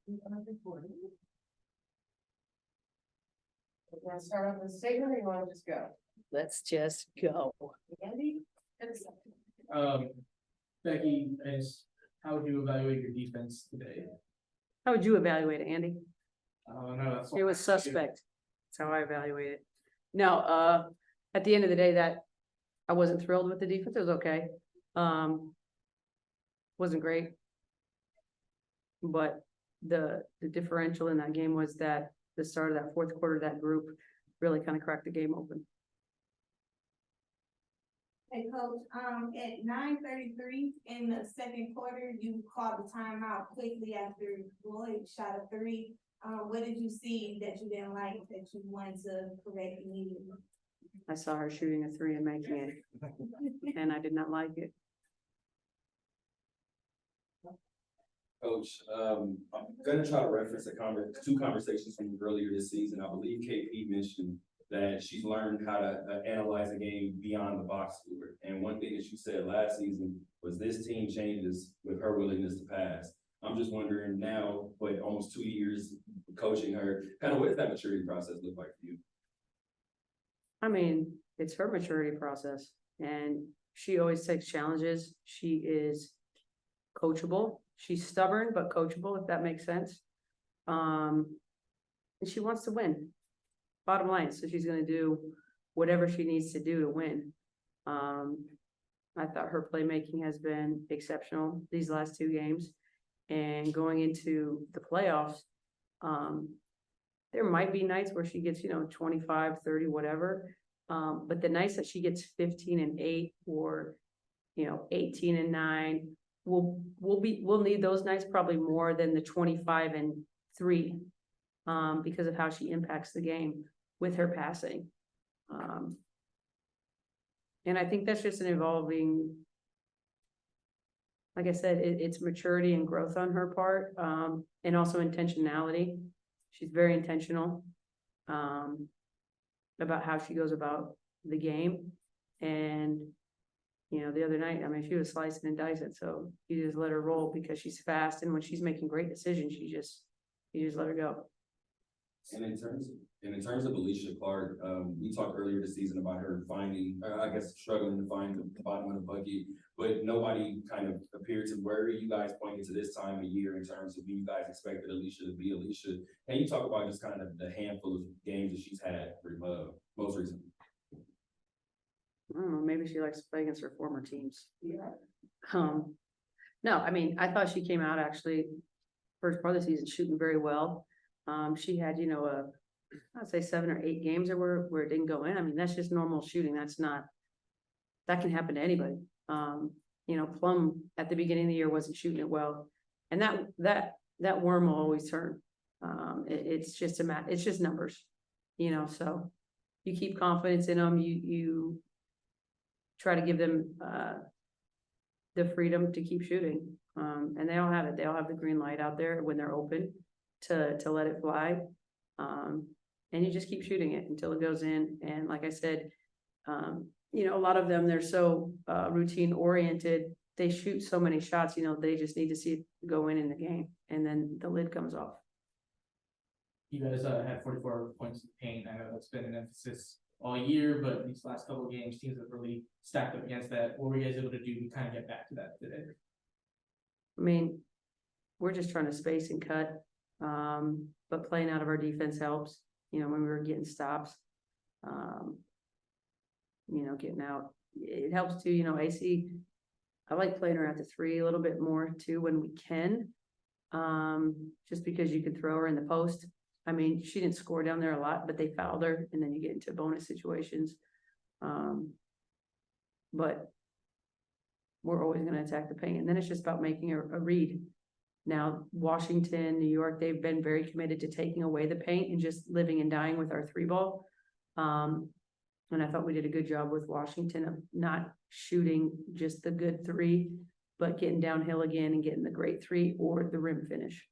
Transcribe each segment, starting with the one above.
You want to start off with a statement or you want to just go? Let's just go. Andy? Becky, how would you evaluate your defense today? How would you evaluate it, Andy? No, that's It was suspect. That's how I evaluate it. No, at the end of the day, that I wasn't thrilled with the defense. It was okay. Wasn't great. But the differential in that game was that the start of that fourth quarter, that group really kind of cracked the game open. Hey, Coach, at 9:33 in the second quarter, you called the timeout quickly after Lloyd shot a three. What did you see that you didn't like that you wanted to correct immediately? I saw her shooting a three and making it, and I did not like it. Coach, I'm gonna try to reference two conversations from earlier this season. I believe KP mentioned that she's learned how to analyze a game beyond the box score. And one thing that you said last season was this team changes with her willingness to pass. I'm just wondering now, but almost 2 years coaching her, kind of what does that maturity process look like for you? I mean, it's her maturity process, and she always takes challenges. She is coachable. She's stubborn, but coachable, if that makes sense. And she wants to win. Bottom line, so she's going to do whatever she needs to do to win. I thought her playmaking has been exceptional these last two games, and going into the playoffs, there might be nights where she gets, 25, 30, whatever. But the nights that she gets 15 and 8 or, 18 and 9, we'll need those nights probably more than the 25 and 3, because of how she impacts the game with her passing. And I think that's just an evolving, like I said, it's maturity and growth on her part, and also intentionality. She's very intentional about how she goes about the game. And, the other night, I mean, she was slicing and dicing, so you just let her roll because she's fast. And when she's making great decisions, you just let her go. And in terms of Alicia Clark, we talked earlier this season about her finding, struggling to find the bottom of the bucket, but nobody kind of appeared to worry you guys pointing to this time of year in terms of who you guys expected Alicia to be. Alicia, can you talk about just kind of the handful of games that she's had most recently? I don't know, maybe she likes to play against her former teams. Yeah. No, I mean, I thought she came out actually first part of the season shooting very well. She had, I'd say 7 or 8 games where it didn't go in. I mean, that's just normal shooting. That can happen to anybody. Plum at the beginning of the year wasn't shooting it well, and that worm will always turn. It's just it's just numbers, so you keep confidence in them. You try to give them the freedom to keep shooting, and they all have it. They all have the green light out there when they're open to let it fly, and you just keep shooting it until it goes in. And like I said, a lot of them, they're so routine oriented, they shoot so many shots, they just need to see it go in the game, and then the lid comes off. You guys had 44 points in paint. I know that's been an emphasis all year, but these last couple of games, teams have really stacked up against that. What were you guys able to do to kind of get back to that today? I mean, we're just trying to space and cut, but playing out of our defense helps, when we were getting stops, getting out. It helps too, AC, I like playing her at the 3 a little bit more too when we can, just because you can throw her in the post. I mean, she didn't score down there a lot, but they fouled her, and then you get into bonus situations. But we're always going to attack the paint, and then it's just about making a read. Now, Washington, New York, they've been very committed to taking away the paint and just living and dying with our 3 ball. And I thought we did a good job with Washington of not shooting just the good 3, but getting downhill again and getting the great 3 or the rim finish.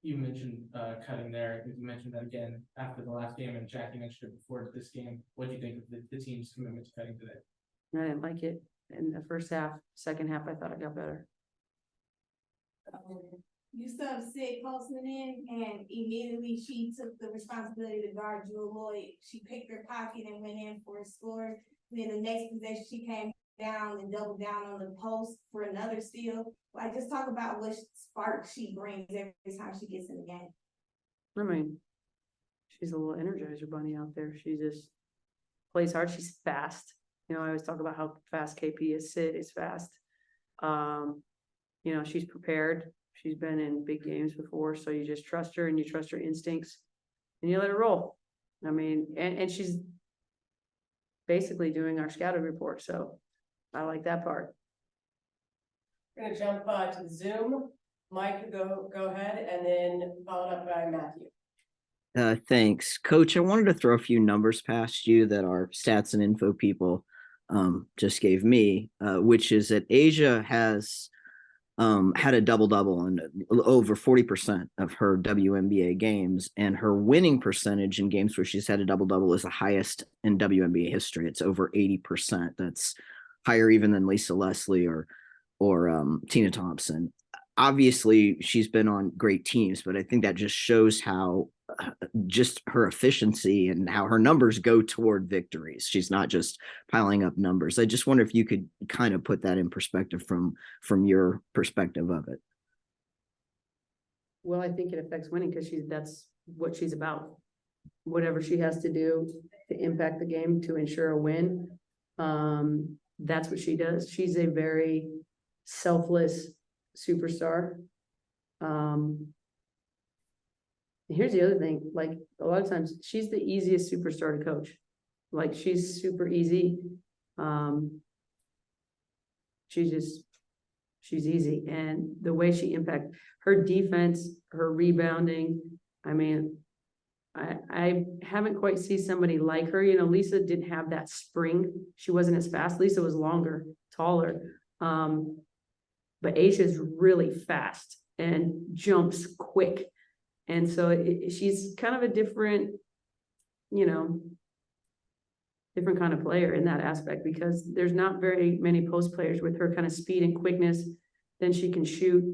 You mentioned cutting there. I think you mentioned that again after the last game, and Jackie mentioned it before this game. What do you think of the team's commitment to cutting today? I didn't like it in the first half. Second half, I thought it got better. you subbed Sid Postman in, and immediately she took the responsibility to guard Jewel Lloyd. She picked her pocket and went in for a score. Then the next possession, she came down and doubled down on the post for another steal. Like, just talk about what spark she brings every time she gets in the game. I mean, she's a little energizer bunny out there. She just plays hard. She's fast. You know, I always talk about how fast KP is. Sid is fast. You know, she's prepared. She's been in big games before, so you just trust her and you trust her instincts and you let her roll. I mean, and she's basically doing our scouting report, so I like that part. We're gonna jump to the Zoom. Mike, go ahead, and then followed up by Matthew. Thanks, Coach. I wanted to throw a few numbers past you that our stats and info people just gave me, which is that Asia has had a double-double in over 40% of her WNBA games, and her winning percentage in games where she's had a double-double is the highest in WNBA history. It's over 80%. That's higher even than Lisa Leslie or Tina Thompson. Obviously, she's been on great teams, but I think that just shows how just her efficiency and how her numbers go toward victories. She's not just piling up numbers. I just wonder if you could kind of put that in perspective from your perspective of it. Well, I think it affects winning because that's what she's about. Whatever she has to do to impact the game to ensure a win, that's what she does. She's a very selfless superstar. Here's the other thing, like a lot of times she's the easiest superstar to coach. Like she's super easy. She's easy. And the way she impacts her defense, her rebounding, I mean, I haven't quite seen somebody like her. You know, Lisa didn't have that spring. She wasn't as fast. Lisa was longer, taller. But Asia's really fast and jumps quick. And so she's kind of a different, you know, different kind of player in that aspect, because there's not very many post players with her kind of speed and quickness. Then she can shoot.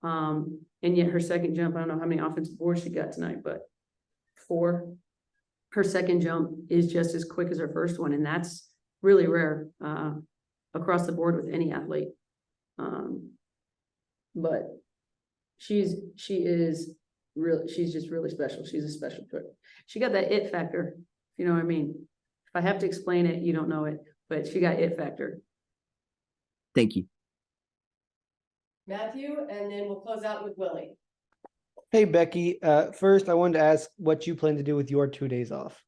And yet her second jump, I don't know how many offensive boards she got tonight, but 4. Her second jump is just as quick as her first one. And that's really rare across the board with any athlete. But she's just really special. She's a special player. She got that it factor. You know what I mean? If I have to explain it, you don't know it, but she got it factor. Thank you. Matthew, and then we'll close out with Willie. Hey, Becky. First, I wanted to ask what you plan to do with your 2 days off.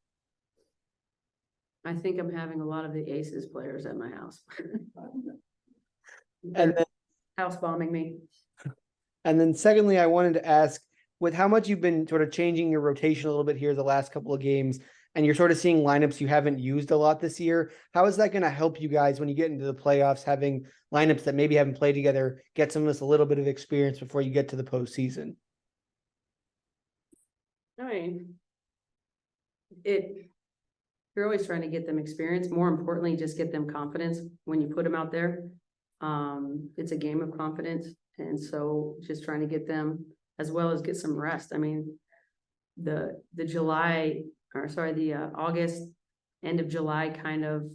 I think I'm having a lot of the Aces players at my house. And then, House bombing me. and then secondly, I wanted to ask, with how much you've been sort of changing your rotation a little bit here the last couple of games, and you're sort of seeing lineups you haven't used a lot this year, how is that going to help you guys when you get into the playoffs, having lineups that maybe haven't played together, get some of this a little bit of experience before you get to the postseason? I mean, you're always trying to get them experience. More importantly, just get them confidence when you put them out there. It's a game of confidence. And so just trying to get them, as well as get some rest. I mean, the August, end of July kind of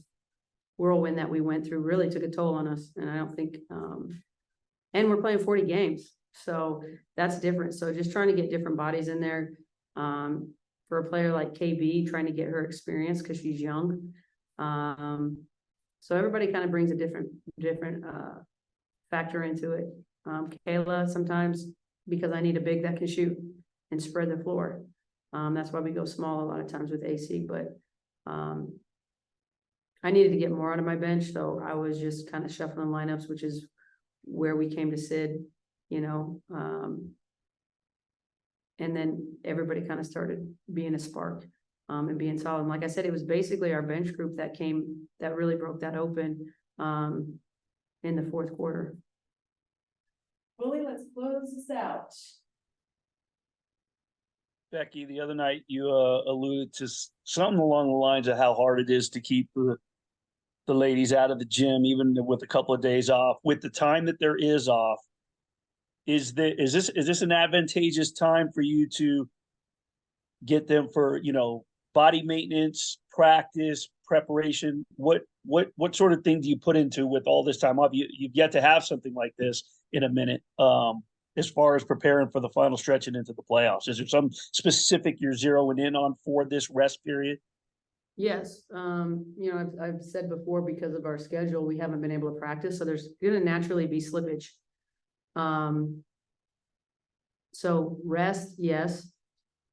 whirlwind that we went through really took a toll on us. And I don't think, and we're playing 40 games. So that's different. So just trying to get different bodies in there. For a player like KB, trying to get her experience because she's young. So everybody kind of brings a different factor into it. Kayla, sometimes because I need a big that can shoot and spread the floor. That's why we go small a lot of times with AC, but I needed to get more out of my bench. So I was just kind of shuffling lineups, which is where we came to Sid, you know, and then everybody kind of started being a spark and being solid. And like I said, it was basically our bench group that really broke that open in the fourth quarter. Willie, let's close this out. Becky, the other night you alluded to something along the lines of how hard it is to keep the ladies out of the gym, even with a couple of days off. With the time that there is off, is this an advantageous time for you to get them for, body maintenance, practice, preparation? What sort of thing do you put into with all this time off? You've yet to have something like this in a minute. As far as preparing for the final stretch and into the playoffs, is there some specific you're zeroing in on for this rest period? Yes, I've said before, because of our schedule, we haven't been able to practice, so there's gonna naturally be slippage. So rest, yes.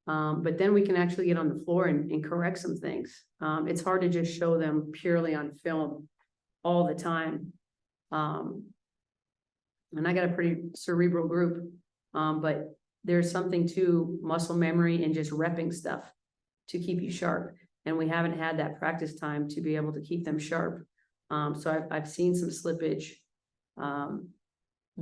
But then we can actually get on the floor and correct some things. It's hard to just show them purely on film all the time. And I got a pretty cerebral group, but there's something to muscle memory and just repping stuff to keep you sharp. And we haven't had that practice time to be able to keep them sharp. So I've seen some slippage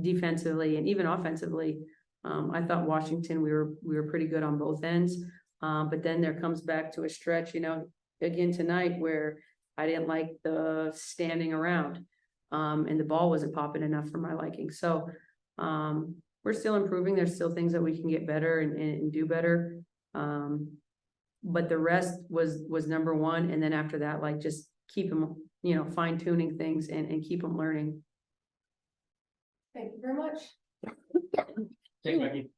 defensively and even offensively. I thought Washington, we were pretty good on both ends. But then there comes back to a stretch, again tonight, where I didn't like the standing around. And the ball wasn't popping enough for my liking. So we're still improving. There's still things that we can get better and do better. But the rest was number one. And then after that, like, just keep them, fine tuning things and keep them learning. Thank you very much. Thanks, Becky.